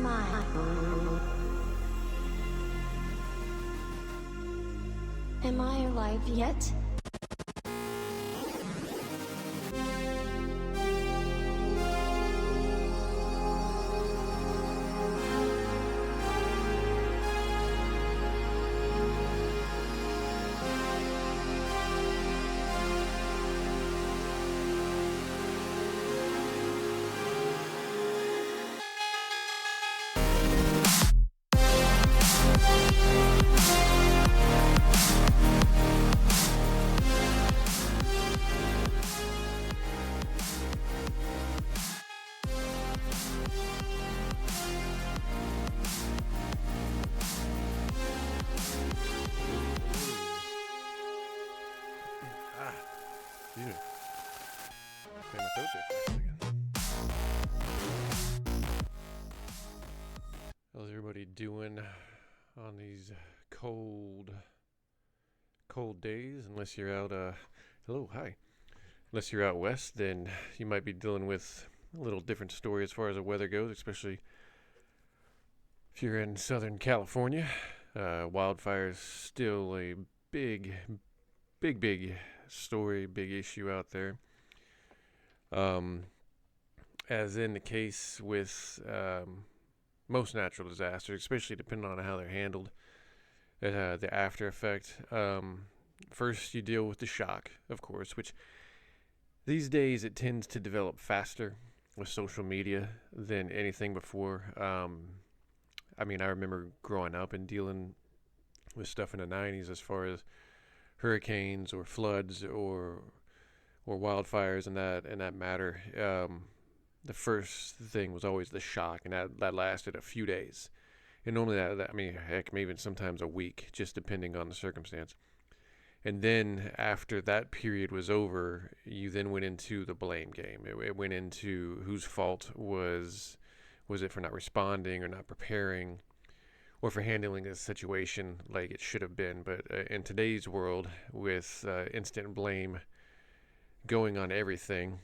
my. Am I alive yet? Excuse me. Clear my throat there for a second. How's everybody doing on these cold days? Unless you're out, hello, hi. Unless you're out west, then you might be dealing with a little different story as far as the weather goes, especially if you're in Southern California. Wildfire is still a big story, big issue out there. As in the case with most natural disasters, especially depending on how they're handled, the after effect. First, you deal with the shock, of course, which these days it tends to develop faster with social media than anything before. I mean, I remember growing up and dealing with stuff in the 90s as far as hurricanes or floods or wildfires and that matter. The first thing was always the shock, and that lasted a few days. And normally that I mean, heck, maybe even sometimes a week, just depending on the circumstance. And then after that period was over, you then went into the blame game. It went into whose fault was it for not responding or not preparing, or for handling a situation like it should have been. But in today's world, with instant blame going on everything,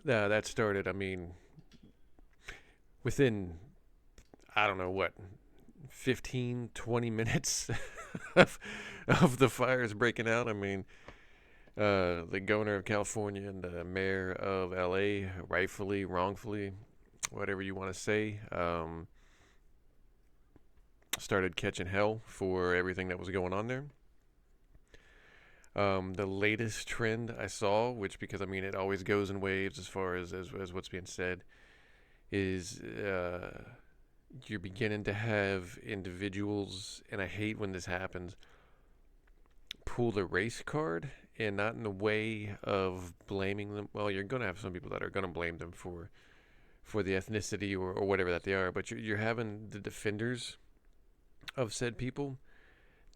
that started, I mean, within, I don't know what, 15, 20 minutes of the fires breaking out. I mean, the governor of California and the mayor of LA, rightfully, wrongfully, whatever you want to say, started catching hell for everything that was going on there. The latest trend I saw, which, because I mean it always goes in waves as far as what's being said, is you're beginning to have individuals, and I hate when this happens, pull the race card, and not in the way of blaming them. Well, you're going to have some people that are going to blame them for the ethnicity or whatever that they are, but you're having the defenders of said people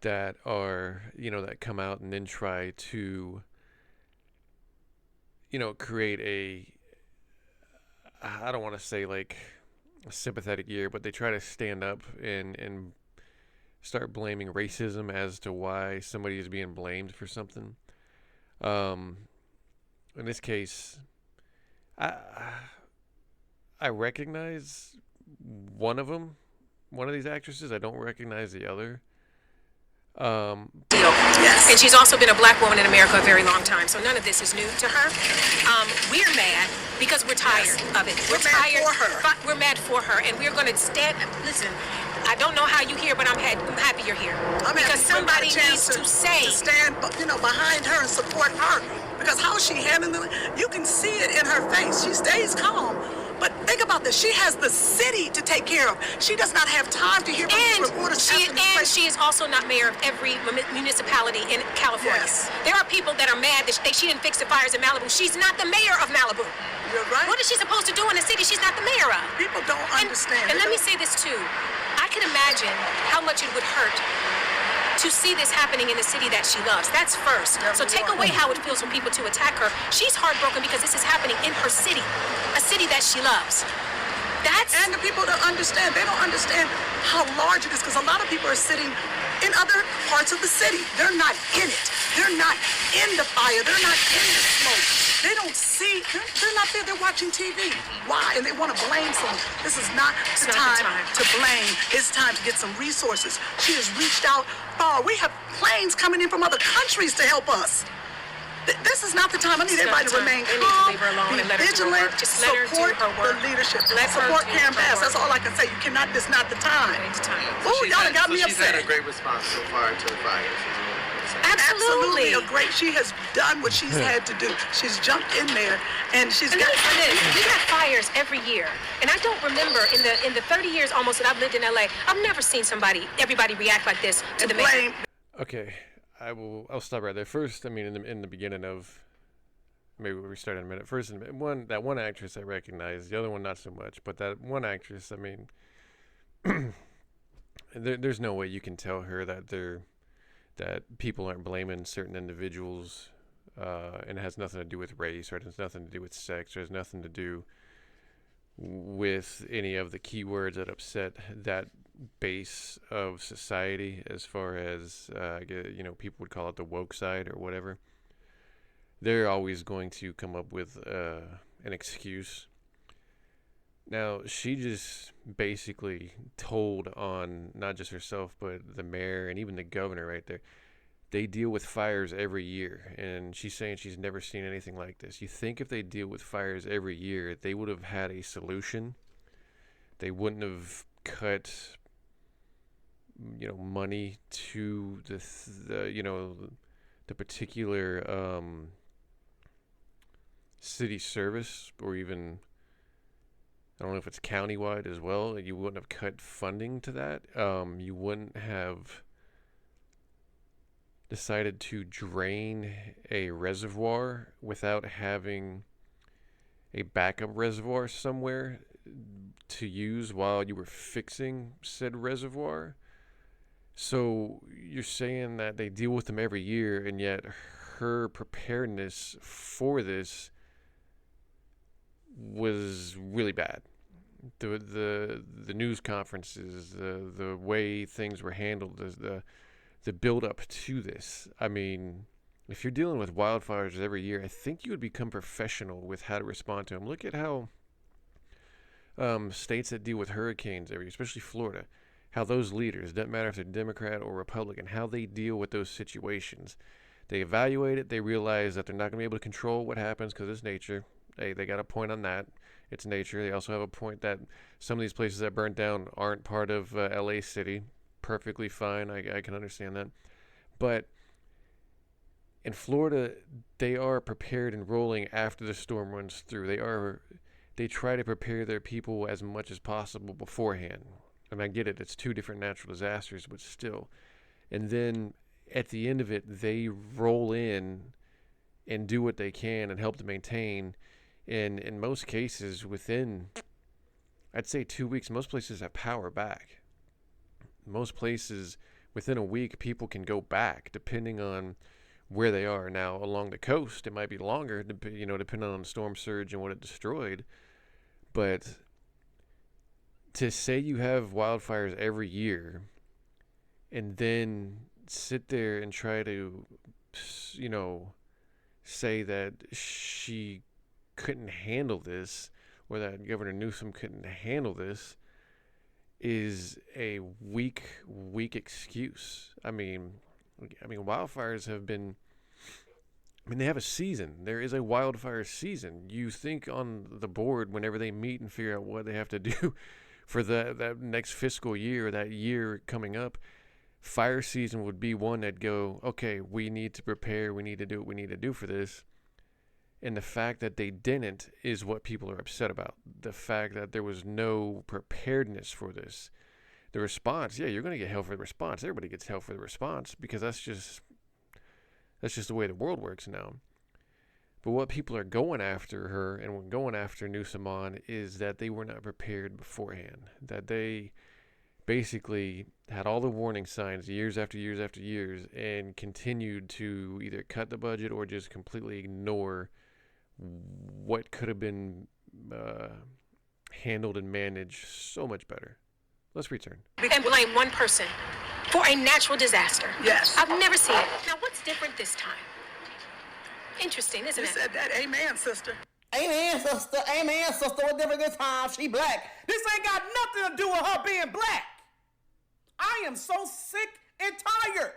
that are, that come out and then try to, create I don't want to say like a sympathetic ear, but they try to stand up and start blaming racism as to why somebody is being blamed for something. In this case, I recognize one of these actresses. I don't recognize the other. Yes. And she's also been a black woman in America a very long time, so none of this is new to her. We're mad because we're tired of it. We're tired for her. But we're mad for her, and we're going to stand. Listen, I don't know how you here, but I'm happy you're here. Because somebody needs to stand, behind her and support her. Because how she handling it, you can see it in her face. She stays calm. But think about this. She has the city to take care of. She does not have time to hear from these reporters. And she is also not mayor of every municipality in California. Yes. There are people that are mad that she didn't fix the fires in Malibu. She's not the mayor of Malibu. You're right. What is she supposed to do in a city she's not the mayor of? People don't understand. And let me say this too. I can imagine how much it would hurt to see this happening in the city that she loves. That's first. So take away how it feels for people to attack her. She's heartbroken because this is happening in her city, a city that she loves. And the people don't understand. They don't understand how large it is, because a lot of people are sitting in other parts of the city. They're not in it. They're not in the fire. They're not in the smoke. They don't see See, they're not there. They're watching TV. Why? And they want to blame someone. This is not the time to blame. It's time to get some resources. She has reached out far. We have planes coming in from other countries to help us. This is not the time. I need everybody to remain calm, be vigilant, support the leadership, support Karen Bass. That's all I can say. You cannot. This is not the time. Oh, y'all got me upset. She's had a great response so far to the fires. Absolutely. A great. She has done what she's had to do. She's jumped in there, and she's got. We have fires every year, and I don't remember in the 30 years almost that I've lived in LA, I've never seen everybody react like this to the mayor. Okay, I'll stop right there. First, I mean, in the beginning of, maybe we'll restart in a minute. First, that one actress I recognize, the other one not so much, but that one actress, I mean, there's no way you can tell her that people aren't blaming certain individuals, and it has nothing to do with race, or it has nothing to do with sex, or it has nothing to do with any of the keywords that upset that base of society, as far as people would call it the woke side or whatever. They're always going to come up with an excuse. Now, she just basically told on not just herself, but the mayor and even the governor right there. They deal with fires every year, and she's saying she's never seen anything like this. You think if they deal with fires every year, they would have had a solution. They wouldn't have cut money to the particular city service, or even, I don't know if it's countywide as well. You wouldn't have cut funding to that. You wouldn't have decided to drain a reservoir without having a backup reservoir somewhere to use while you were fixing said reservoir. So you're saying that they deal with them every year, and yet her preparedness for this was really bad. The news conferences, the way things were handled, the build up to this. I mean, if you're dealing with wildfires every year, I think you would become professional with how to respond to them. Look at how states that deal with hurricanes every year, especially Florida, how those leaders, doesn't matter if they're Democrat or Republican, how they deal with those situations. They evaluate it. They realize that they're not going to be able to control what happens because it's nature. They got a point on that. It's nature. They also have a point that some of these places that burnt down aren't part of LA City. Perfectly fine. I can understand that. But in Florida, they are prepared and rolling after the storm runs through. They try to prepare their people as much as possible beforehand. And I get it, it's two different natural disasters, but still. And then at the end of it, they roll in and do what they can and help to maintain. And in most cases, within, I'd say 2 weeks, most places have power back. Most places, within a week, people can go back, depending on where they are. Now, along the coast, it might be longer, depending on the storm surge and what it destroyed. But to say you have wildfires every year and then sit there and try to, say that she couldn't handle this, or that Governor Newsom couldn't handle this, is a weak excuse. I mean, wildfires have been, they have a season. There is a wildfire season. You think on the board, whenever they meet and figure out what they have to do for that next fiscal year, or that year coming up, fire season would be one that go, okay, we need to prepare, we need to do what we need to do for this. And the fact that they didn't is what people are upset about. The fact that there was no preparedness for this. The response, yeah, you're going to get hell for the response. Everybody gets hell for the response, because that's just the way the world works now. But what people are going after her and going after Newsom on is that they were not prepared beforehand. That they basically had all the warning signs years after years after years and continued to either cut the budget or just completely ignore what could have been handled and managed so much better. Let's return. And blame one person for a natural disaster. Yes. I've never seen it. Now, what's different this time? Interesting, isn't You it? said that. Amen, sister. Amen, sister, whatever this time, she black. This ain't got nothing to do with her being black. I am so sick and tired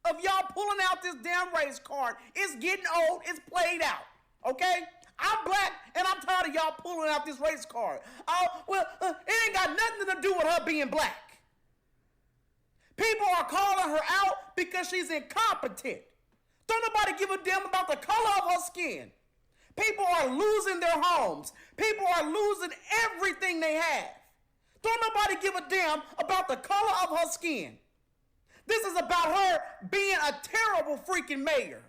of y'all pulling out this damn race card. It's getting old, it's played out, okay? I'm black, and I'm tired of y'all pulling out this race card. It ain't got nothing to do with her being black. People are calling her out because she's incompetent. Don't nobody give a damn about the color of her skin. People are losing their homes. People are losing everything they have. Don't nobody give a damn about the color of her skin. This is about her being a terrible freaking mayor.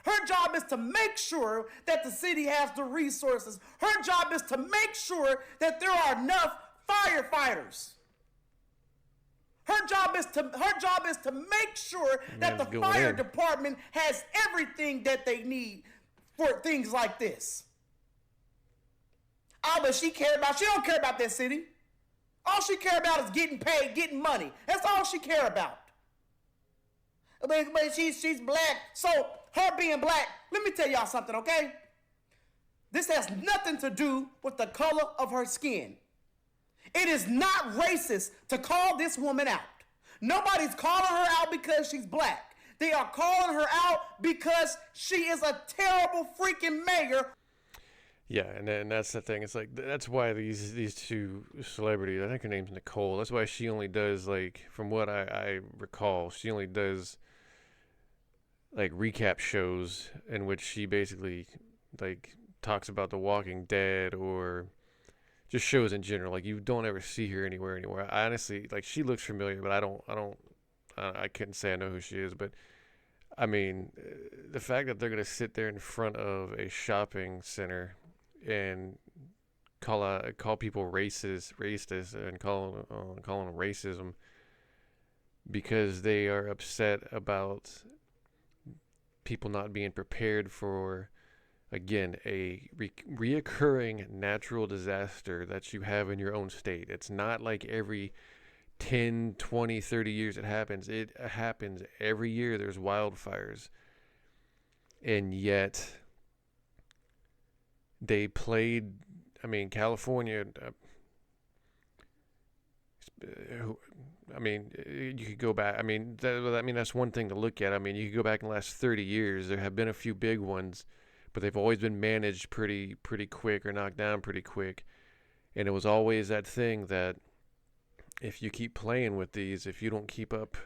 Her job is to make sure that the city has the resources. Her job is to make sure that there are enough firefighters. Her job is to make sure that the fire department has everything that they need for things like this. But she don't care about that city. All she care about is getting paid, getting money. That's all she care about. But she's black, so her being black, let me tell y'all something, okay? This has nothing to do with the color of her skin. It is not racist to call this woman out. Nobody's calling her out because she's black. They are calling her out because she is a terrible freaking mayor. Yeah, and that's the thing. It's like, that's why these two celebrities, I think her name's Nicole, that's why she only does, like, from what I recall, she only does, like, recap shows in which she basically, like, talks about The Walking Dead or just shows in general. Like, you don't ever see her anywhere anymore. I honestly, like, she looks familiar, but I couldn't say I know who she is. But I mean, the fact that they're gonna sit there in front of a shopping center and call people racist, and call them racism because they are upset about people not being prepared for, again, a reoccurring natural disaster that you have in your own state. It's not like every 10, 20, 30 years it happens. It happens every year. There's wildfires. And yet they played, I mean, California, I mean, you could go back. I mean, that's one thing to look at. I mean, you could go back in the last 30 years. There have been a few big ones, but they've always been managed pretty quick or knocked down pretty quick. And it was always that thing that if you keep playing with these, if you don't keep up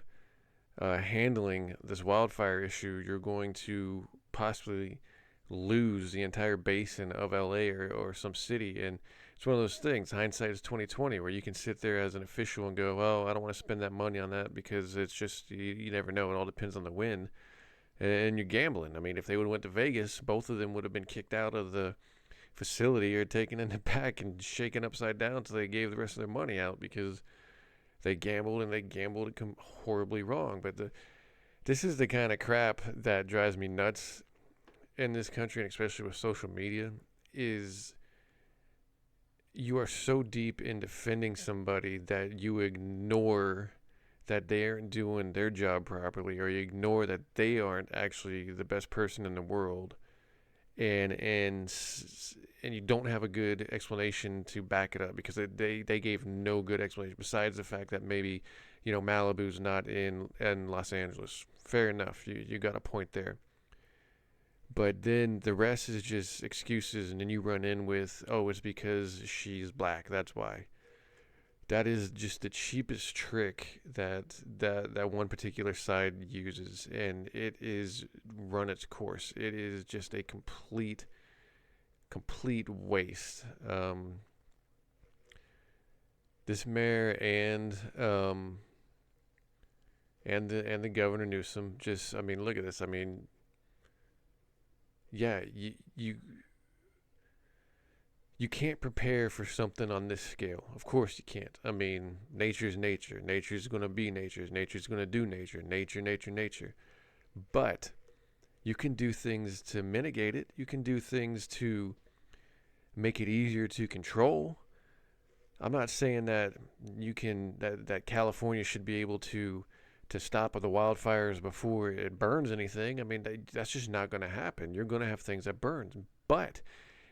handling this wildfire issue, you're going to possibly lose the entire basin of LA or some city. And it's one of those things, hindsight is 2020, where you can sit there as an official and go, well, I don't want to spend that money on that because it's just, you never know. It all depends on the wind. And you're gambling. I mean, if they would have went to Vegas, both of them would have been kicked out of the facility or taken in the back and shaken upside down until they gave the rest of their money out because they gambled and come horribly wrong. But this is the kind of crap that drives me nuts in this country, and especially with social media, is you are so deep in defending somebody that you ignore that they aren't doing their job properly, or you ignore that they aren't actually the best person in the world, and you don't have a good explanation to back it up, because they gave no good explanation besides the fact that maybe, you know, Malibu's not in Los Angeles. Fair enough, you got a point there. But then the rest is just excuses, and then you run in with, oh, it's because she's black, that's why. That is just the cheapest trick that one particular side uses, and it is run its course. It is just a complete waste. This mayor and the Governor Newsom, just, I mean, look at this. I mean, yeah, you can't prepare for something on this scale. Of course you can't. I mean, nature's nature. Nature's going to be nature. Nature's going to do nature. Nature. But you can do things to mitigate it. You can do things to make it easier to control. I'm not saying that that California should be able to stop the wildfires before it burns anything. I mean, that's just not going to happen. You're going to have things that burn. But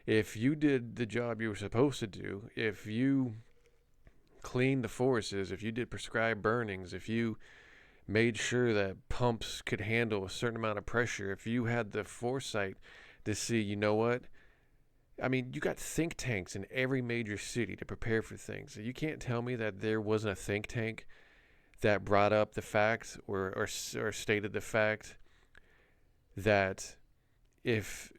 If you did the job you were supposed to do, if you cleaned the forests, if you did prescribed burnings, if you made sure that pumps could handle a certain amount of pressure, if you had the foresight to see, you know what? I mean, you got think tanks in every major city to prepare for things. You can't tell me that there wasn't a think tank that brought up the fact or stated the fact that if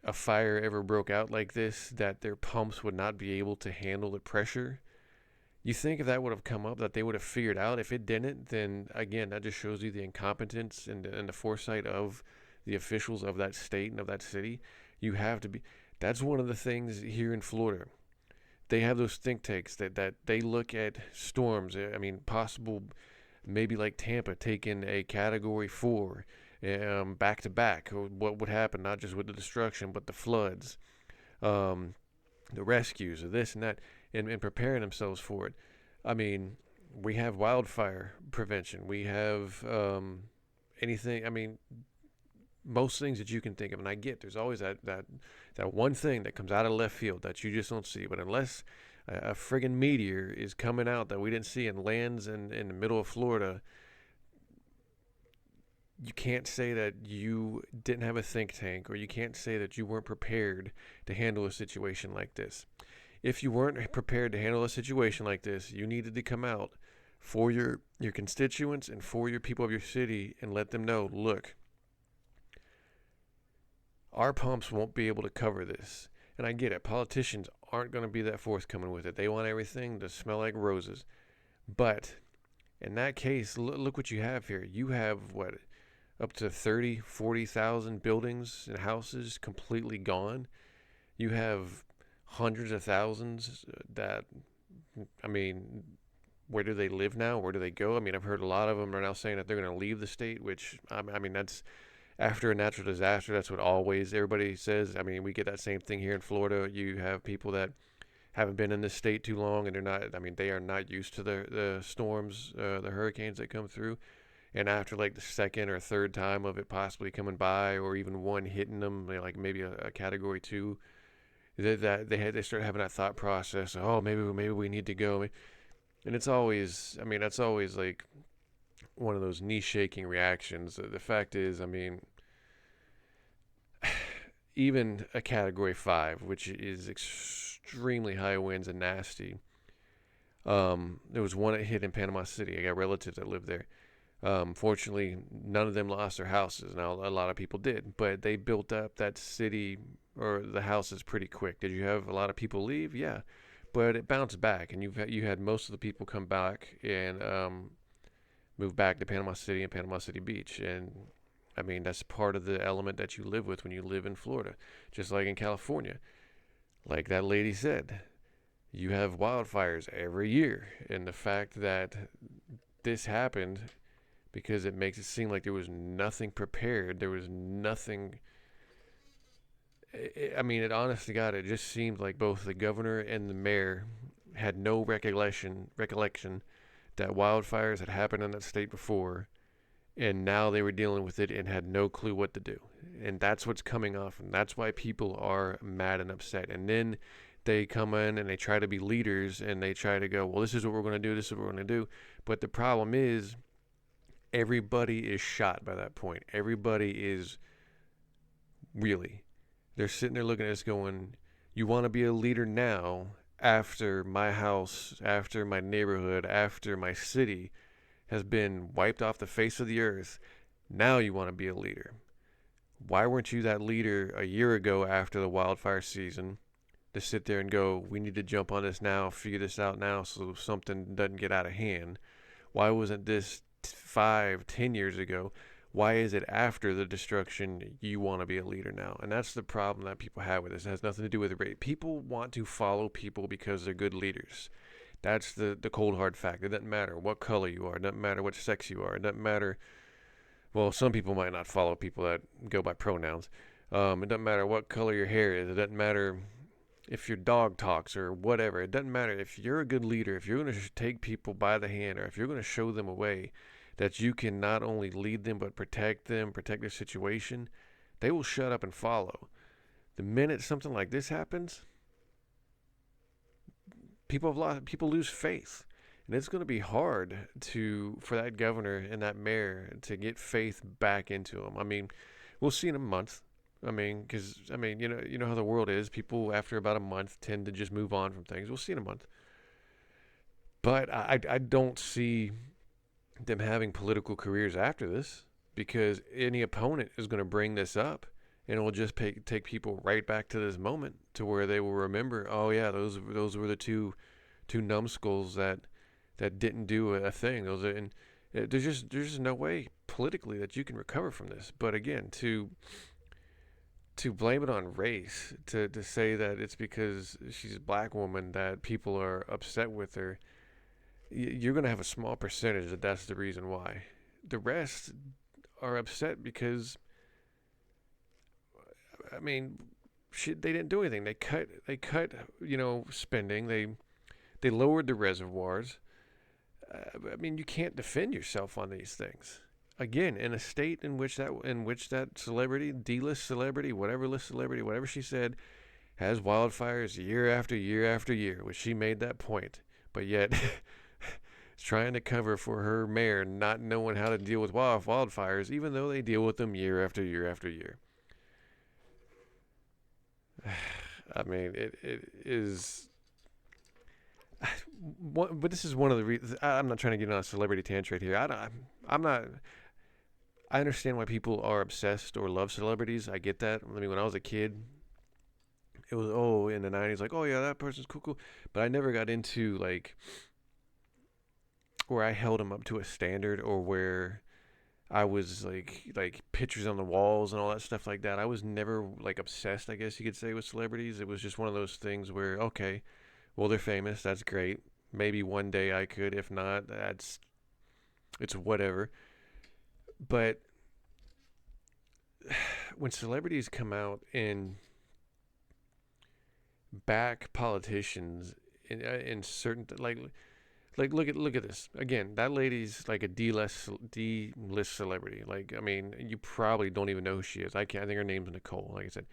a fire ever broke out like this, that their pumps would not be able to handle the pressure. You think if that would have come up, that they would have figured out. If it didn't, then again, that just shows you the incompetence and the foresight of the officials of that state and of that city. You have to be. That's one of the things here in Florida. They have those think tanks that they look at storms. I mean, possible, maybe like Tampa taking a Category 4 back to back. What would happen, not just with the destruction, but the floods, the rescues, or this and that, and preparing themselves for it. I mean, we have wildfire prevention. We have anything. I mean, most things that you can think of, and I get there's always that one thing that comes out of left field that you just don't see. But unless a friggin' meteor is coming out that we didn't see and lands in the middle of Florida, you can't say that you didn't have a think tank, or you can't say that you weren't prepared to handle a situation like this. If you weren't prepared to handle a situation like this, you needed to come out for your constituents and for your people of your city and let them know, look, our pumps won't be able to cover this. And I get it. Politicians aren't going to be that forthcoming with it. They want everything to smell like roses. But in that case, look what you have here. You have, what, up to 30, 40,000 buildings and houses completely gone. You have hundreds of thousands that, I mean, where do they live now? Where do they go? I mean, I've heard a lot of them are now saying that they're going to leave the state, which, I mean, that's after a natural disaster. That's what always everybody says. I mean, we get that same thing here in Florida. You have people that haven't been in this state too long, and they're not, I mean, they are not used to the storms, the hurricanes that come through. And after like the second or third time of it possibly coming by, or even one hitting them, like maybe a Category 2, they start having that thought process. Oh, maybe we need to go. And it's always, I mean, that's always like one of those knee-shaking reactions. The fact is, I mean, even a Category 5, which is extremely high winds and nasty. There was one that hit in Panama City. I got relatives that live there. Fortunately, none of them lost their houses. Now, a lot of people did, but they built up that city or the houses pretty quick. Did you have a lot of people leave? Yeah, but it bounced back, and you had most of the people come back and move back to Panama City and Panama City Beach. And I mean, that's part of the element that you live with when you live in Florida, just like in California. Like that lady said, you have wildfires every year, and the fact that this happened because it makes it seem like there was nothing prepared. There was nothing. I mean, it honestly, God, it just seemed like both the governor and the mayor had no recollection that wildfires had happened in that state before, and now they were dealing with it and had no clue what to do. And that's what's coming off, and that's why people are mad and upset. And then they come in and they try to be leaders, and they try to go, well, this is what we're going to do, this is what we're going to do. But the problem is, everybody is shot by that point. Everybody is really, they're sitting there looking at us going, you want to be a leader now after my house, after my neighborhood, after my city has been wiped off the face of the earth. Now you want to be a leader. Why weren't you that leader a year ago after the wildfire season to sit there and go, we need to jump on this now, figure this out now so something doesn't get out of hand? Why wasn't this 5-10 years ago? Why is it after the destruction you want to be a leader now? And that's the problem that people have with this. It has nothing to do with race. People want to follow people because they're good leaders. That's the cold hard fact. It doesn't matter what color you are. It doesn't matter what sex you are. It doesn't matter. Well, some people might not follow people that go by pronouns. It doesn't matter what color your hair is. It doesn't matter if your dog talks or whatever. It doesn't matter. If you're a good leader, if you're going to take people by the hand, or if you're going to show them a way that you can not only lead them but protect them, protect their situation, they will shut up and follow. The minute something like this happens, people lose faith. And it's going to be hard for that governor and that mayor to get faith back into them. I mean, we'll see in a month. I mean, because you know how the world is. People after about a month tend to just move on from things. We'll see in a month. But I don't see them having political careers after this, because any opponent is going to bring this up, and it will just take people right back to this moment to where they will remember, oh yeah, those were the two numbskulls that didn't do a thing. There's just no way politically that you can recover from this. But again, to blame it on race, to say that it's because she's a black woman that people are upset with her, you're going to have a small percentage that's the reason why. The rest are upset because, I mean, they didn't do anything. They cut spending. They lowered the reservoirs. I mean, you can't defend yourself on these things. Again, in a state in which that celebrity, D-list celebrity, whatever list celebrity, whatever she said, has wildfires year after year after year, which she made that point, but yet is trying to cover for her mayor not knowing how to deal with wildfires, even though they deal with them year after year after year. I mean, it is. But this is one of the reasons. I'm not trying to get on a celebrity tangent here. I'm not. I understand why people are obsessed or love celebrities. I get that. I mean, when I was a kid, it was in the 90s, like, oh yeah, that person's cool. But I never got into like where I held them up to a standard, or where I was like pictures on the walls and all that stuff like that. I was never like obsessed, I guess you could say, with celebrities. It was just one of those things where, okay, well, they're famous. That's great. Maybe one day I could. If not, it's whatever. But when celebrities come out and back politicians in certain like look at this again. That lady's like a D-list celebrity. Like, I mean, you probably don't even know who she is. I think her name's Nicole. Like I said.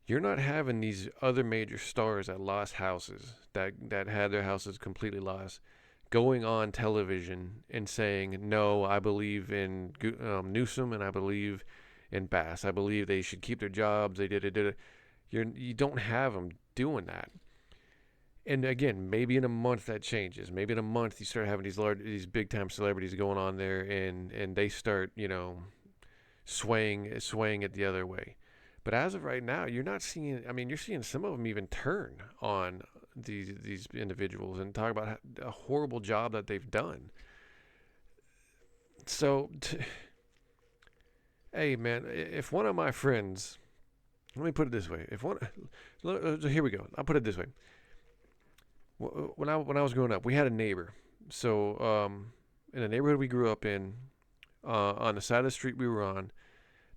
You're not having these other major stars that lost houses, that had their houses completely lost, going on television and saying, no, I believe in Newsom and I believe in Bass. I believe they should keep their jobs. They did it. You don't have them doing that. And again, maybe in a month that changes. Maybe in a month you start having these big time celebrities going on there, and they start, swaying it the other way. But as of right now, you're not seeing. I mean, you're seeing some of them even turn on these individuals and talk about a horrible job that they've done. So, hey man, if one of my friends, let me put it this way: here we go. I'll put it this way. When I was growing up, we had a neighbor. So, in the neighborhood we grew up in, on the side of the street we were on,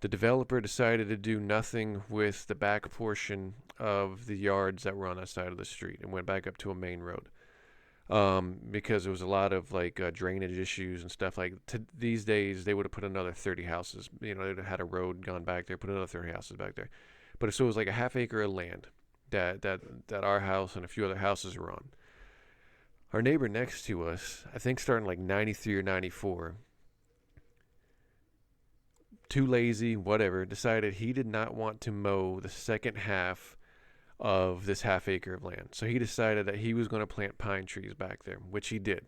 the developer decided to do nothing with the back portion of the yards that were on that side of the street and went back up to a main road, because there was a lot of drainage issues and stuff. These days, they would have put another 30 houses. They'd have had a road gone back there, put another 30 houses back there. But so it was like a half acre of land that our house and a few other houses were on. Our neighbor next to us, I think starting like 93 or 94, too lazy, whatever, decided he did not want to mow the second half of this half acre of land. So he decided that he was going to plant pine trees back there, which he did.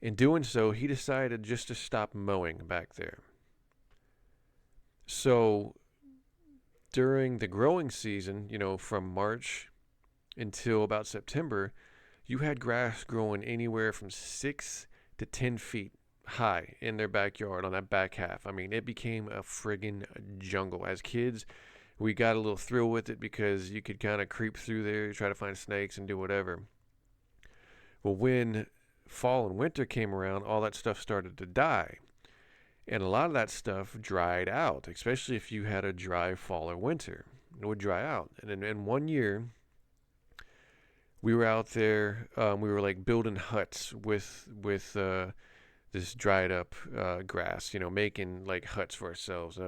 In doing so, he decided just to stop mowing back there. So during the growing season, from March until about September, you had grass growing anywhere from 6 to 10 feet high in their backyard on that back half. I mean, it became a friggin' jungle. As kids, we got a little thrill with it because you could kind of creep through there, try to find snakes and do whatever. Well, when fall and winter came around, all that stuff started to die. And a lot of that stuff dried out, especially if you had a dry fall or winter. It would dry out. And in one year, we were out there, we were like building huts with this dried up grass, making like huts for ourselves.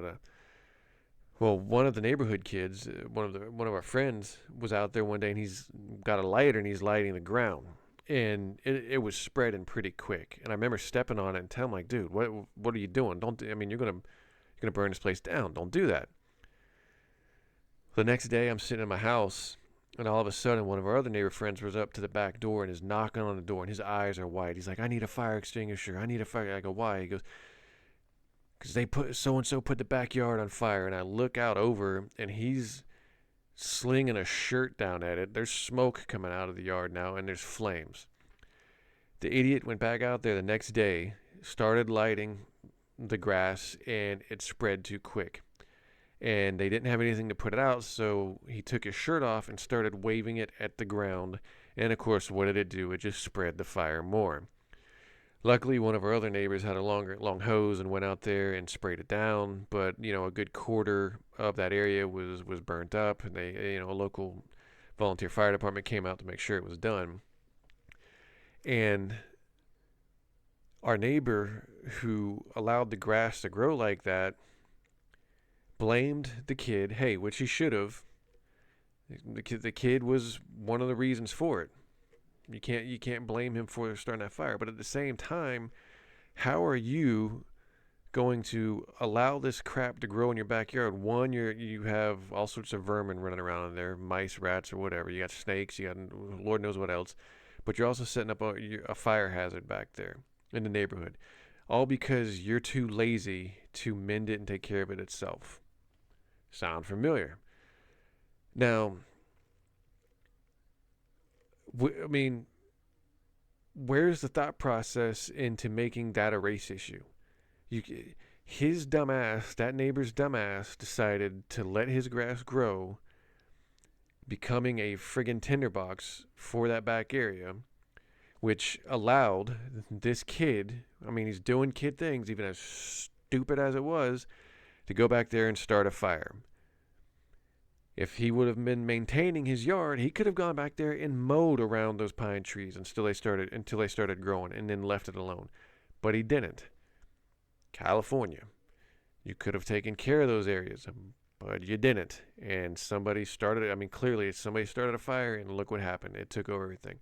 Well, one of the neighborhood kids, one of our friends, was out there one day, and he's got a lighter and he's lighting the ground, and it was spreading pretty quick. And I remember stepping on it and telling him, like, dude, what are you doing? I mean, you're gonna burn this place down. Don't do that. The next day, I'm sitting in my house, and all of a sudden, one of our other neighbor friends was up to the back door and is knocking on the door, and his eyes are wide. He's like, I need a fire extinguisher. I need a fire. I go, why? He goes, because they put so-and-so put the backyard on fire. And I look out over, and he's slinging a shirt down at it. There's smoke coming out of the yard now, and there's flames. The idiot went back out there the next day, started lighting the grass, and it spread too quick. And they didn't have anything to put it out, so he took his shirt off and started waving it at the ground. And of course, what did it do? It just spread the fire more. Luckily, one of our other neighbors had a long hose and went out there and sprayed it down. But a good quarter of that area was burnt up, and a local volunteer fire department came out to make sure it was done. And our neighbor who allowed the grass to grow like that blamed the kid, which he should have. The kid was one of the reasons for it. You can't blame him for starting that fire. But at the same time, how are you going to allow this crap to grow in your backyard? One, you have all sorts of vermin running around in there, mice, rats, or whatever. You got snakes, you got Lord knows what else. But you're also setting up a fire hazard back there in the neighborhood. All because you're too lazy to mend it and take care of it itself. Sound familiar? Now, I mean, where's the thought process into making that a race issue? His dumbass, that neighbor's dumbass, decided to let his grass grow, becoming a friggin' tinderbox for that back area, which allowed this kid, I mean, he's doing kid things, even as stupid as it was, to go back there and start a fire. If he would have been maintaining his yard, he could have gone back there and mowed around those pine trees until they started growing, and then left it alone. But he didn't. California, you could have taken care of those areas, but you didn't. And clearly somebody started a fire, and look what happened. It took over everything.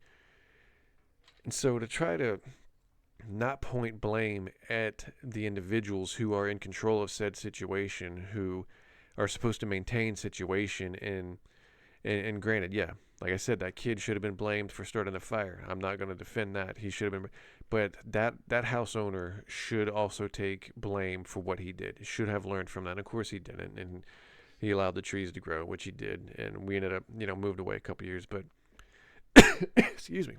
And so to try to not point blame at the individuals who are in control of said situation, who are supposed to maintain situation, and granted, yeah, like I said, that kid should have been blamed for starting the fire. I'm not going to defend that. He should have been, but that house owner should also take blame for what he did. He should have learned from that. Of course he didn't, and he allowed the trees to grow, which he did, and we ended up, moved away a couple years, but excuse me.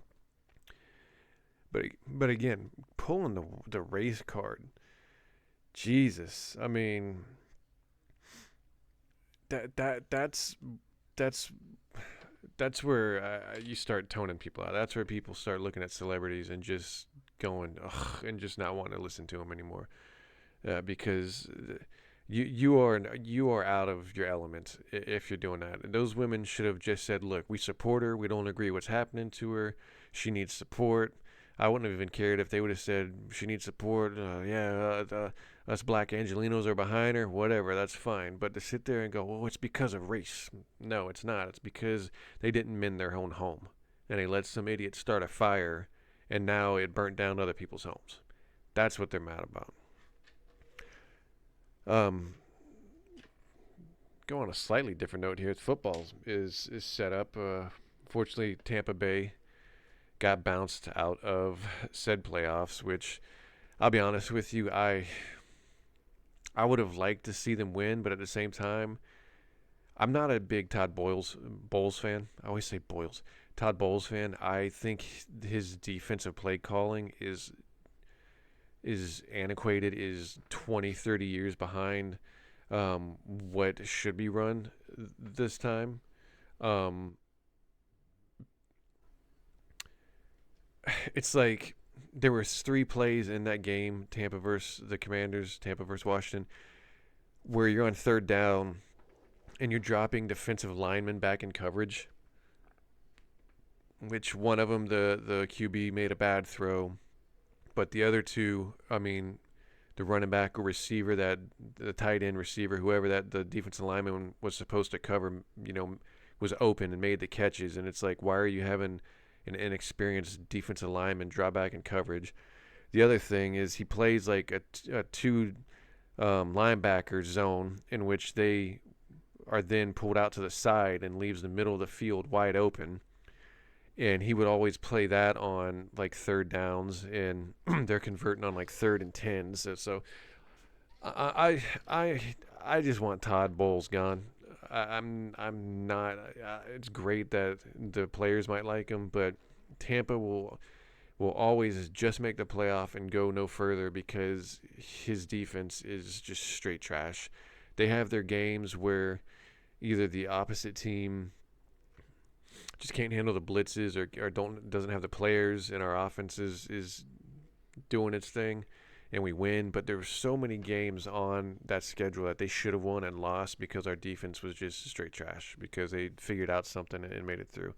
But again, pulling the race card, Jesus, I mean, that's where you start toning people out. That's where people start looking at celebrities and just going, ugh, and just not wanting to listen to them anymore, because you are out of your element if you're doing that. Those women should have just said, look, we support her. We don't agree what's happening to her. She needs support. I wouldn't have even cared if they would have said she needs support. Us black Angelinos are behind her. Whatever, that's fine. But to sit there and go, well, it's because of race. No, it's not. It's because they didn't mend their own home. And they let some idiot start a fire, and now it burnt down other people's homes. That's what they're mad about. Go on a slightly different note here. Football is set up. Fortunately, Tampa Bay got bounced out of said playoffs, which I'll be honest with you, I would have liked to see them win, but at the same time, I'm not a big Todd Bowles fan. I always say Boyles. Todd Bowles fan. I think his defensive play calling is antiquated, is 20, 30 years behind what should be run this time. It's like there were 3 plays in that game, Tampa versus the Commanders, Tampa versus Washington, where you're on third down and you're dropping defensive linemen back in coverage, which one of them, the QB, made a bad throw, but the other 2, I mean, the running back or receiver, that the tight end receiver, whoever that the defensive lineman was supposed to cover, was open and made the catches. And it's like, why are you having an inexperienced defensive lineman drop back in coverage? The other thing is he plays like a two linebacker zone in which they are then pulled out to the side and leaves the middle of the field wide open. And he would always play that on like third downs, and they're converting on like 3rd and 10s. So I just want Todd Bowles gone. I'm not. It's great that the players might like him, but Tampa will always just make the playoff and go no further because his defense is just straight trash. They have their games where either the opposite team just can't handle the blitzes or doesn't have the players, and our offense is doing its thing and we win. But there were so many games on that schedule that they should have won and lost because our defense was just straight trash because they figured out something and made it through.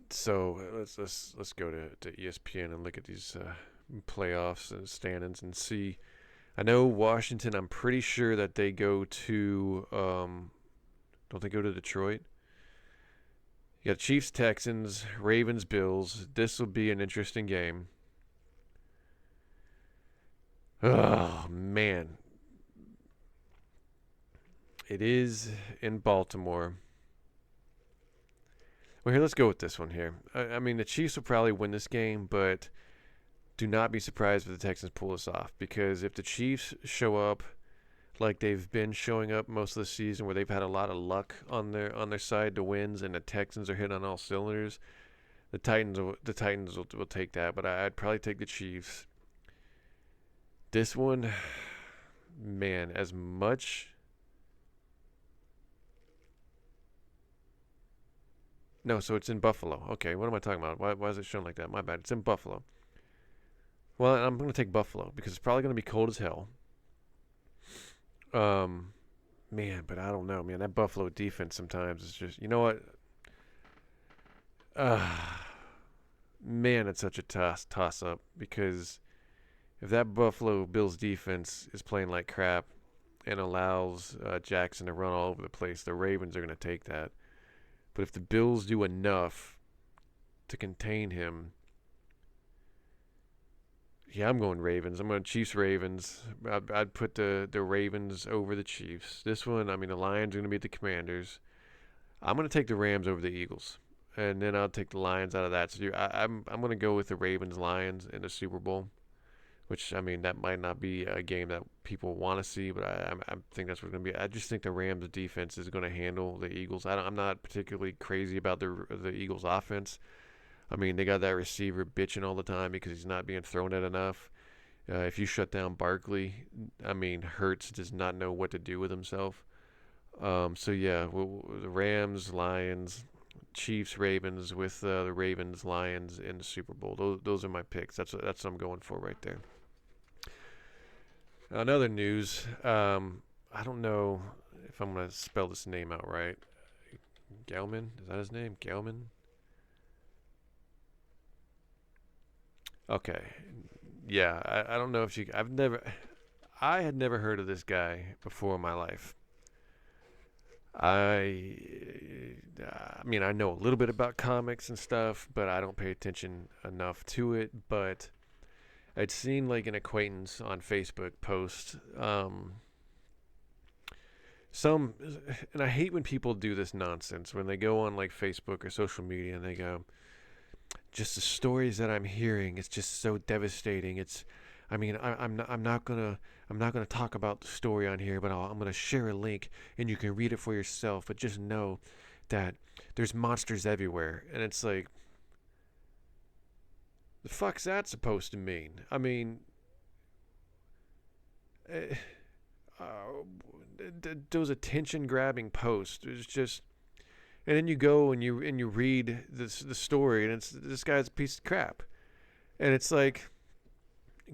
So let's go to ESPN and look at these playoffs and standings and see. I know Washington, I'm pretty sure that they go to don't they go to Detroit? You got Chiefs, Texans, Ravens, Bills. This will be an interesting game. Oh, man. It is in Baltimore. Well, here, let's go with this one here. I mean, the Chiefs will probably win this game, but do not be surprised if the Texans pull this off. Because if the Chiefs show up like they've been showing up most of the season, where they've had a lot of luck on their side to wins, and the Texans are hit on all cylinders, the Titans will take that. But I'd probably take the Chiefs. This one, man, as much. No, so it's in Buffalo. Okay, what am I talking about? Why is it shown like that? My bad. It's in Buffalo. Well, I'm going to take Buffalo because it's probably going to be cold as hell. Man, but I don't know, man. That Buffalo defense sometimes is just, you know what? Man, it's such a toss up because if that Buffalo Bills defense is playing like crap and allows Jackson to run all over the place, the Ravens are going to take that. But if the Bills do enough to contain him, yeah, I'm going Ravens. I'm going Chiefs-Ravens. I'd put the Ravens over the Chiefs. This one, I mean, the Lions are going to beat the Commanders. I'm going to take the Rams over the Eagles. And then I'll take the Lions out of that. So I'm going to go with the Ravens-Lions in the Super Bowl, which, I mean, that might not be a game that people want to see, but I think that's what it's going to be. I just think the Rams' defense is going to handle the Eagles. I'm not particularly crazy about the Eagles' offense. I mean, they got that receiver bitching all the time because he's not being thrown at enough. If you shut down Barkley, I mean, Hurts does not know what to do with himself. So, yeah, the Rams, Lions, Chiefs, Ravens with the Ravens, Lions in the Super Bowl. Those are my picks. That's what I'm going for right there. Another news, I don't know if I'm going to spell this name out right. Gaiman? Is that his name? Gaiman? Okay. Yeah, I don't know if I had never heard of this guy before in my life. I mean, I know a little bit about comics and stuff, but I don't pay attention enough to it. But I'd seen like an acquaintance on Facebook post and I hate when people do this nonsense when they go on like Facebook or social media and they go, just the stories that I'm hearing, it's just so devastating. I'm not gonna talk about the story on here, but I'm gonna share a link and you can read it for yourself. But just know that there's monsters everywhere, and it's like, the fuck's that supposed to mean? I mean, those attention-grabbing posts. It's just, and then you go and you read the story, and it's this guy's a piece of crap, and it's like,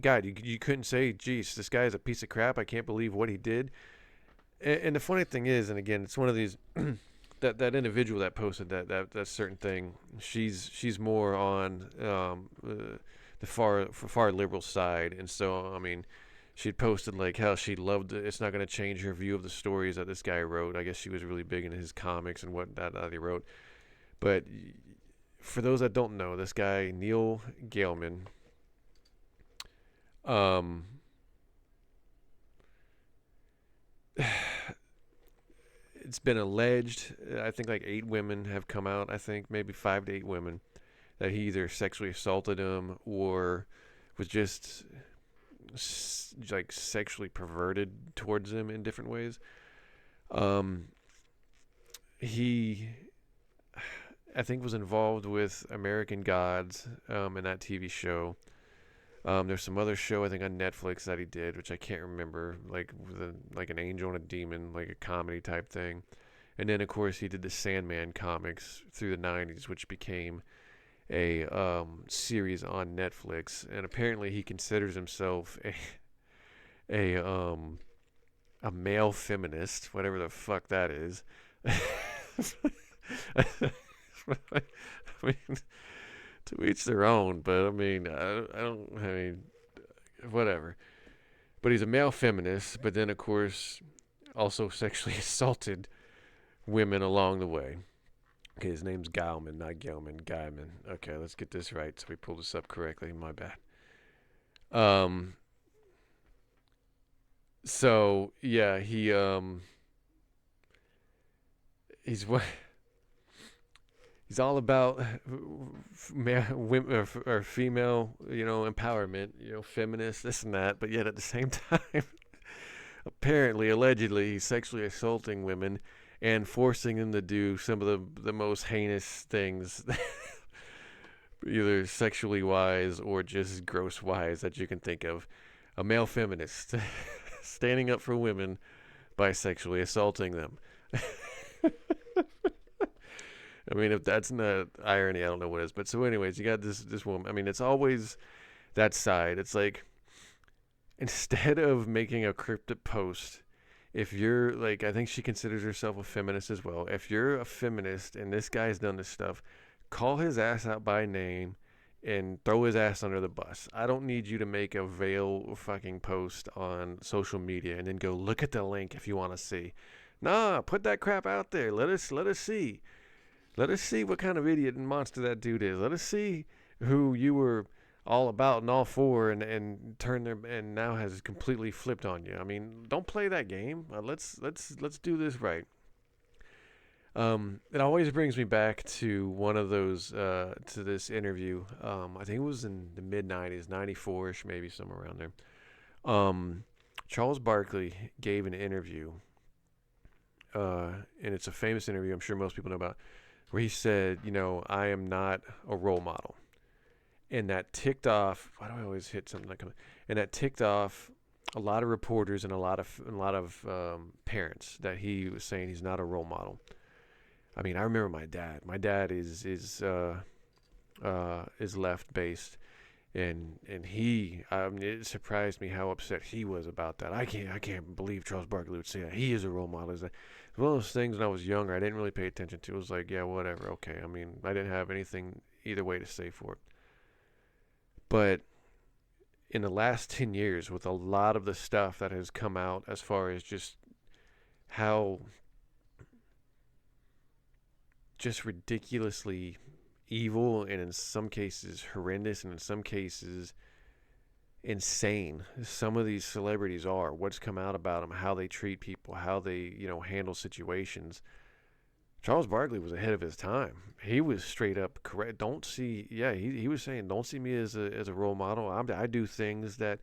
God, you couldn't say, geez, this guy is a piece of crap. I can't believe what he did. And the funny thing is, and again, it's one of these that individual that posted that certain thing. She's more on the far liberal side. And so, I mean, she'd posted like how she loved it. It's not going to change her view of the stories that this guy wrote. I guess she was really big into his comics and what that he wrote. But for those that don't know, this guy, Neil Gaiman, it's been alleged, I think like 8 women have come out, I think maybe 5 to 8 women, that he either sexually assaulted them or was just like sexually perverted towards them in different ways. He, I think, was involved with American Gods in that TV show. There's some other show I think on Netflix that he did, which I can't remember, like like an angel and a demon, like a comedy type thing. And then of course he did the Sandman comics through the 90s, which became a series on Netflix. And apparently he considers himself a male feminist, whatever the fuck that is. I mean, to each their own, but I mean, I mean, whatever. But he's a male feminist, but then, of course, also sexually assaulted women along the way. Okay, his name's Gaiman, not Gaiman, Gaiman. Okay, let's get this right so we pull this up correctly. My bad. So, yeah, he's what... He's all about women or female, empowerment, feminist, this and that. But yet at the same time, apparently, allegedly, he's sexually assaulting women and forcing them to do some of the most heinous things, either sexually wise or just gross wise that you can think of. A male feminist standing up for women by sexually assaulting them. I mean, if that's not irony, I don't know what is. But so anyways, you got this woman. I mean, it's always that side. It's like, instead of making a cryptic post, if you're like, I think she considers herself a feminist as well. If you're a feminist and this guy's done this stuff, call his ass out by name and throw his ass under the bus. I don't need you to make a veil fucking post on social media and then go look at the link if you want to see. Nah, put that crap out there. Let us see. Let us see what kind of idiot and monster that dude is. Let us see who you were all about and all for and now has completely flipped on you. I mean, don't play that game. Let's do this right. It always brings me back to one of those to this interview. I think it was in the mid 90s, 94ish, maybe somewhere around there. Charles Barkley gave an interview, and it's a famous interview. I'm sure most people know about, where he said, I am not a role model. And that ticked off, why do I always hit something like that? And that ticked off a lot of reporters and a lot of parents, that he was saying he's not a role model. I mean, I remember my dad. My dad is left based, and he, it surprised me how upset he was about that. I can't believe Charles Barkley would say that he is a role model. It's one of those things when I was younger I didn't really pay attention to. It was like, yeah, whatever, okay. I mean, I didn't have anything either way to say for it. But in the last 10 years, with a lot of the stuff that has come out as far as just how just ridiculously evil, and in some cases horrendous, and in some cases insane some of these celebrities are, what's come out about them, how they treat people, how they handle situations. Charles Barkley was ahead of his time. He was straight up correct. He was saying, don't see me as a role model. I do things that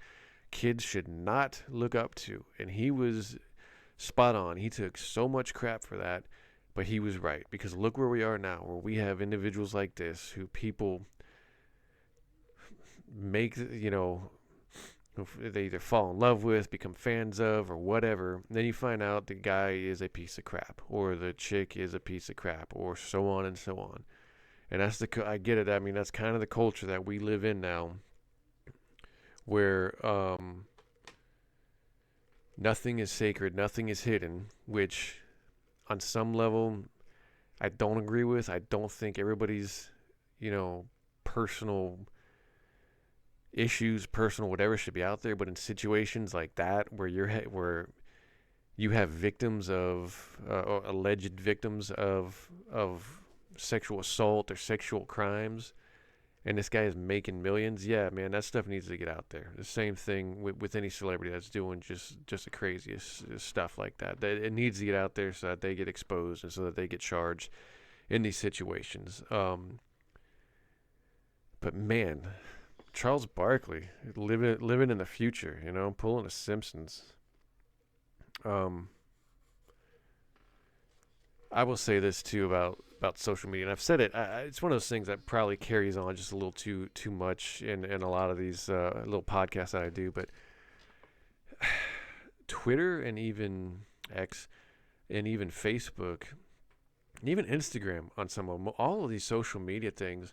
kids should not look up to. And he was spot on. He took so much crap for that, but he was right, because look where we are now, where we have individuals like this who people make, they either fall in love with, become fans of, or whatever. And then you find out the guy is a piece of crap, or the chick is a piece of crap, or so on and so on. And that's I get it. I mean, that's kind of the culture that we live in now, where nothing is sacred, nothing is hidden, which on some level I don't agree with. I don't think everybody's, personal issues, personal, whatever, should be out there. But in situations like that, where where you have victims of or alleged victims of sexual assault or sexual crimes, and this guy is making millions, yeah, man, that stuff needs to get out there. The same thing with any celebrity that's doing just the craziest stuff like that. That it needs to get out there so that they get exposed and so that they get charged in these situations. But man, Charles Barkley living in the future, pulling a Simpsons. I will say this too about social media, and I've said it. It's one of those things that probably carries on just a little too much in a lot of these little podcasts that I do. But Twitter and even X and even Facebook and even Instagram on some of them, all of these social media things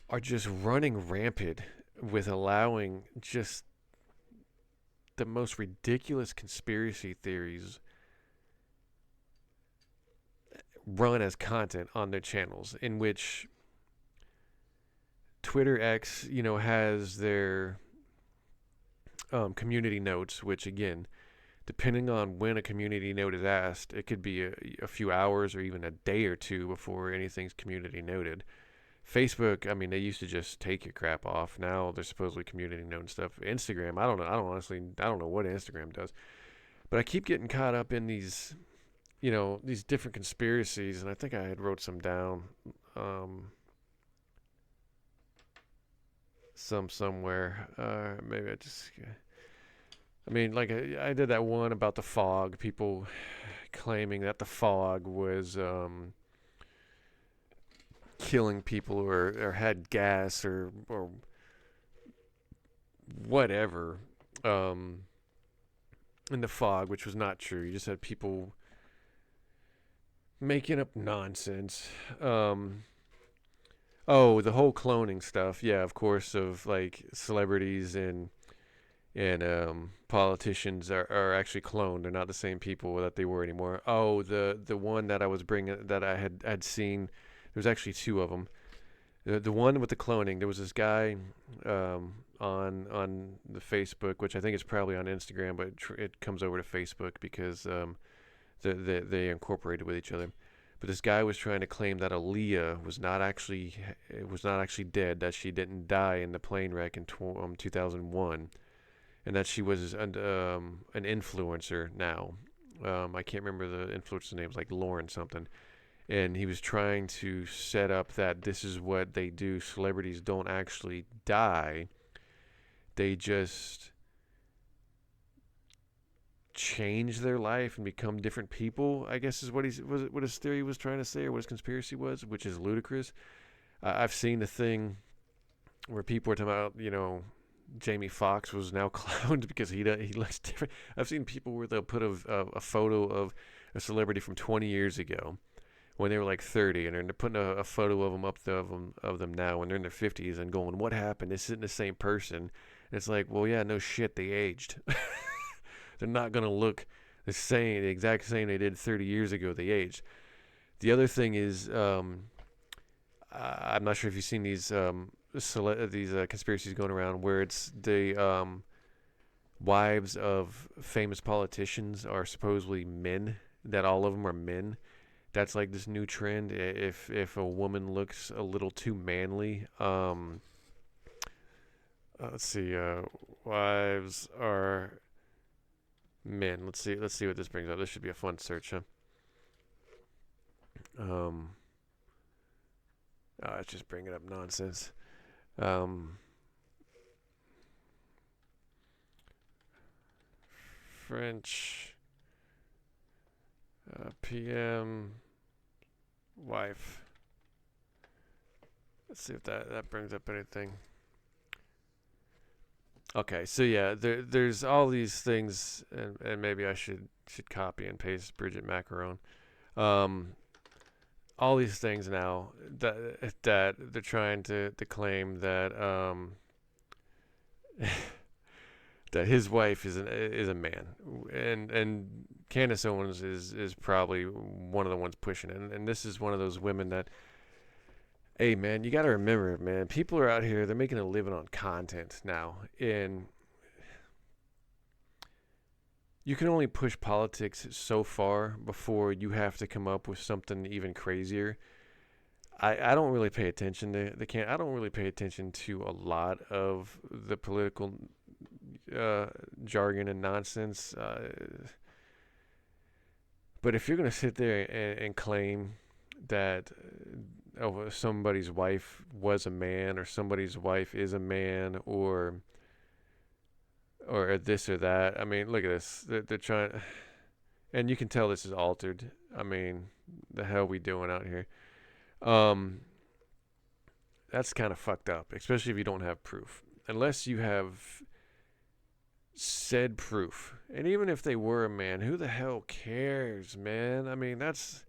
are just running rampant with allowing just the most ridiculous conspiracy theories run as content on their channels, in which Twitter X, has their community notes, which again, depending on when a community note is asked, it could be a few hours or even a day or two before anything's community noted. Facebook, I mean, they used to just take your crap off. Now they're supposedly community note and stuff. Instagram, I don't know. I don't know what Instagram does. But I keep getting caught up in these, these different conspiracies, and I think I had wrote some down, somewhere. Maybe like I did that one about the fog. People claiming that the fog was killing people or had gas or whatever in the fog, which was not true. You just had people making up nonsense. Oh, the whole cloning stuff. Yeah, of course, of like celebrities and politicians are actually cloned. They're not the same people that they were anymore. Oh, the one that I was bringing, that I had seen, there's actually two of them. The one with the cloning, there was this guy on the Facebook, which I think is probably on Instagram, but it comes over to Facebook because they incorporated with each other. But this guy was trying to claim that Aaliyah was not actually dead, that she didn't die in the plane wreck in 2001, and that she was an influencer now. I can't remember the influencer's name, like Lauren something. And he was trying to set up that this is what they do. Celebrities don't actually die. They just change their life and become different people, I guess is what what his theory was trying to say, or what his conspiracy was, which is ludicrous. I've seen the thing where people are talking about, Jamie Foxx was now clowned because he looks different. I've seen people where they'll put a photo of a celebrity from 20 years ago when they were like 30, and they're putting a photo of them up of them now when they're in their 50s and going, what happened? This isn't the same person. And it's like, well, yeah, no shit, they aged. They're not going to look the exact same they did 30 years ago. They aged. The other thing is, I'm not sure if you've seen these conspiracies going around where it's the wives of famous politicians are supposedly men, that all of them are men. That's like this new trend. If a woman looks a little too manly, let's see, wives are men. Let's see what this brings up. This should be a fun search, huh? It's just bringing up nonsense. French PM wife. Let's see if that brings up anything. Okay, so yeah, there's all these things, and maybe I should copy and paste Bridget Macaron. All these things now that they're trying to claim that that his wife is a man, and Candace Owens is probably one of the ones pushing it, and this is one of those women that Hey, man, you got to remember, man, people are out here, they're making a living on content now. And you can only push politics so far before you have to come up with something even crazier. I don't really pay attention to I don't really pay attention to a lot of the political jargon and nonsense. But if you're going to sit there and claim that somebody's wife was a man, or somebody's wife is a man, or this or that, I mean, look at this. They're trying, and you can tell this is altered. I mean, the hell we doing out here? That's kind of fucked up, especially if you don't have proof. Unless you have said proof. And even if they were a man, who the hell cares, man? I mean, that's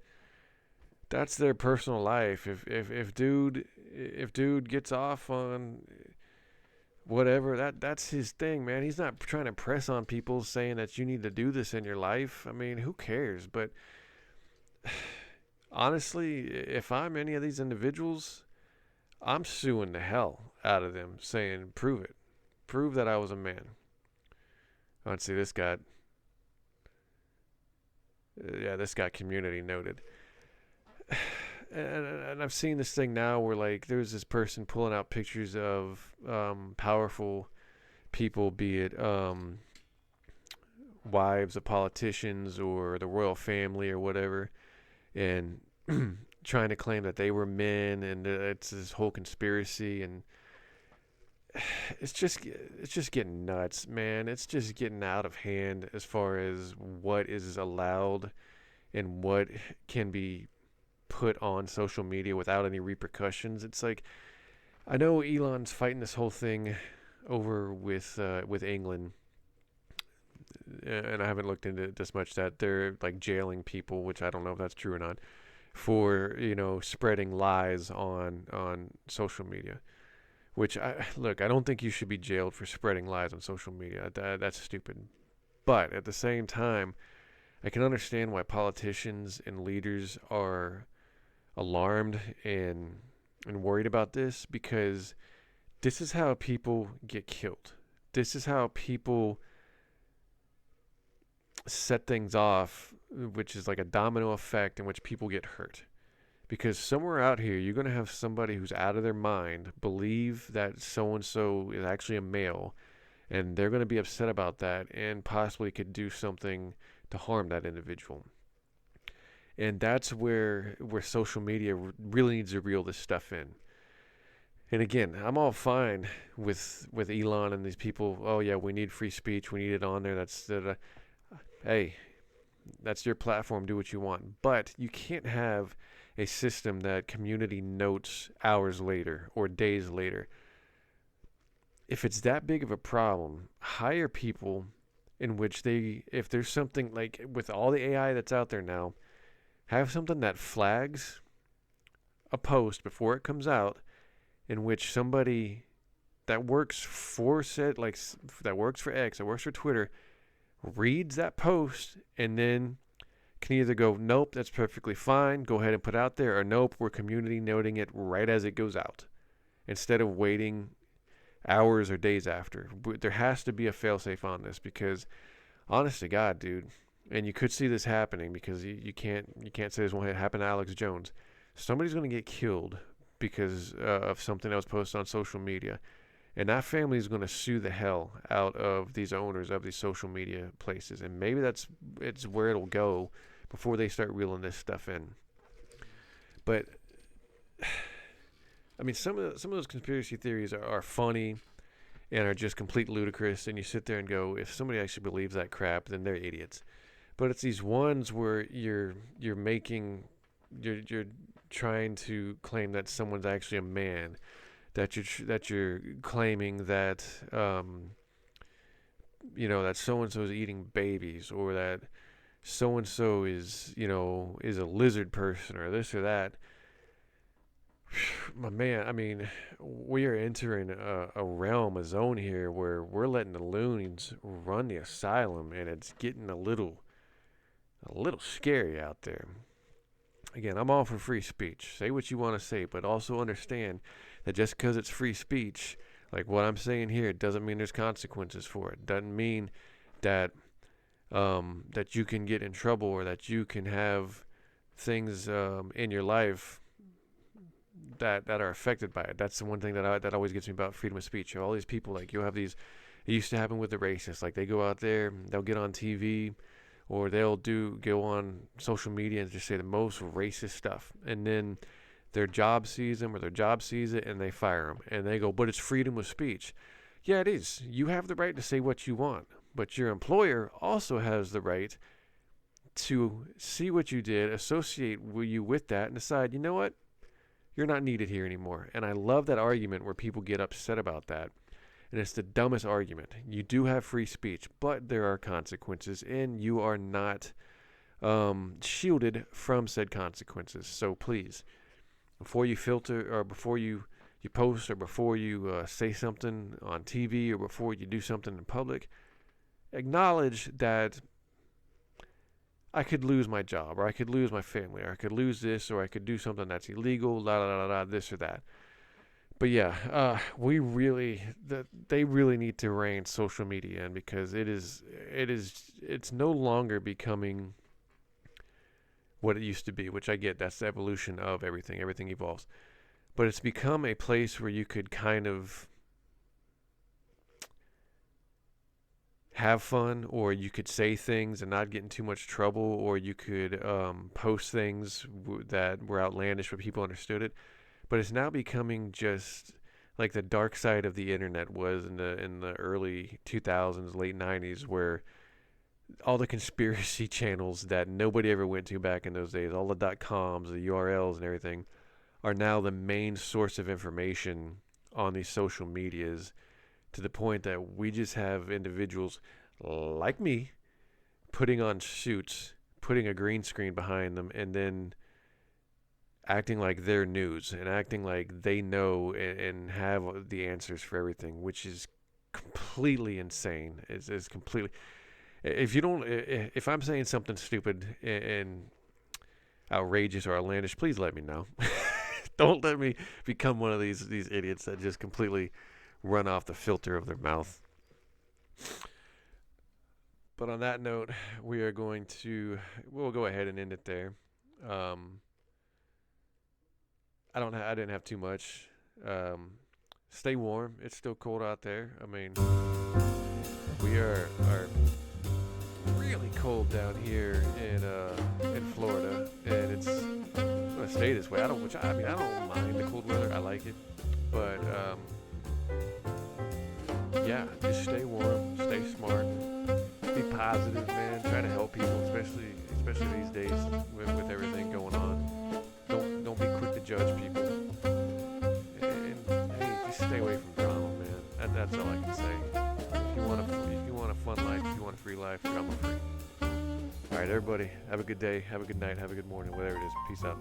their personal life. If dude gets off on whatever, that's his thing, man. He's not trying to press on people saying that you need to do this in your life. I mean, who cares? But honestly, if I'm any of these individuals, I'm suing the hell out of them, saying, prove it. Prove that I was a man. Let's see, this got community noted. And I've seen this thing now where, like, there's this person pulling out pictures of powerful people, be it wives of politicians or the royal family or whatever, and trying to claim that they were men, and it's this whole conspiracy, and it's just getting nuts, man. It's just getting out of hand as far as what is allowed and what can be put on social media without any repercussions. It's like, I know Elon's fighting this whole thing over with England, and I haven't looked into it this much, that they're like jailing people, which I don't know if that's true or not, for, you know, spreading lies on social media. Which, I don't think you should be jailed for spreading lies on social media. That's stupid. But at the same time, I can understand why politicians and leaders are alarmed and worried about this, because this is how people get killed. This is how people set things off, which is like a domino effect in which people get hurt. Because somewhere out here, you're going to have somebody who's out of their mind believe that so-and-so is actually a male, and they're going to be upset about that and possibly could do something to harm that individual. And that's where social media really needs to reel this stuff in. And again, I'm all fine with Elon and these people. Oh, yeah, we need free speech. We need it on there. Hey, that's your platform. Do what you want. But you can't have a system that community notes hours later or days later. If it's that big of a problem, hire people in which if there's something, like with all the AI that's out there now, have something that flags a post before it comes out, in which somebody that works for X, that works for Twitter, reads that post and then can either go, nope, that's perfectly fine, go ahead and put out there, or nope, we're community noting it right as it goes out, instead of waiting hours or days after. There has to be a failsafe on this, because honest to God, dude, and you could see this happening, because you can't say this won't happen to Alex Jones. Somebody's going to get killed because of something that was posted on social media, and that family is going to sue the hell out of these owners of these social media places, and maybe it's where it'll go before they start reeling this stuff in. But I mean, some of those conspiracy theories are funny and are just complete ludicrous, and you sit there and go, if somebody actually believes that crap, then they're idiots. But it's these ones where you're trying to claim that someone's actually a man, that you're claiming that that so and so is eating babies, or that so and so is a lizard person, or this or that. My man, I mean, we are entering a zone here where we're letting the loons run the asylum, and it's getting a little scary out there. again, I'm all for free speech. Say what you want to say, but also understand that just because it's free speech, like what I'm saying here, it doesn't mean there's consequences for it. Doesn't mean that that you can get in trouble or that you can have things in your life that are affected by it. That's the one thing that always gets me about freedom of speech. All these people, like, you'll have these. It used to happen with the racists. Like, they go out there, they'll get on TV, or they'll go on social media and just say the most racist stuff, and then their job sees them, or their job sees it, and they fire them, and they go, but it's freedom of speech. Yeah, it is. You have the right to say what you want, but your employer also has the right to see what you did, associate you with that, and decide, you know what, you're not needed here anymore. And I love that argument where people get upset about that. And it's the dumbest argument. You do have free speech, but there are consequences, and you are not shielded from said consequences. So please, before you filter, or before you post, or before you say something on TV, or before you do something in public, acknowledge that I could lose my job, or I could lose my family, or I could lose this, or I could do something that's illegal, this or that. But yeah, they really need to rein social media in, because it's no longer becoming what it used to be, which I get. That's the evolution of everything. Everything evolves. But it's become a place where you could kind of have fun, or you could say things and not get in too much trouble, or you could post things that were outlandish but people understood it. But it's now becoming just like the dark side of the internet was in the early 2000s, late 90s, where all the conspiracy channels that nobody ever went to back in those days, all the .coms, the URLs and everything, are now the main source of information on these social medias, to the point that we just have individuals like me putting on suits, putting a green screen behind them, and then acting like they're news, and acting like they know and have the answers for everything, which is completely insane. It's completely. If I'm saying something stupid and outrageous or outlandish, please let me know. Don't let me become one of these idiots that just completely run off the filter of their mouth. But on that note, we'll go ahead and end it there. I didn't have too much. Stay warm. It's still cold out there. I mean, we are really cold down here in Florida, and it's gonna stay this way. I don't mind the cold weather. I like it, but yeah, just stay warm, stay smart, be positive, man. Try to help people, especially these days with everything going on. Don't be quick to judge people, and hey, just stay away from drama, man. That's all I can say. If you want a fun life, if you want a free life, drama free. All right, everybody, have a good day, have a good night, have a good morning, whatever it is. Peace out.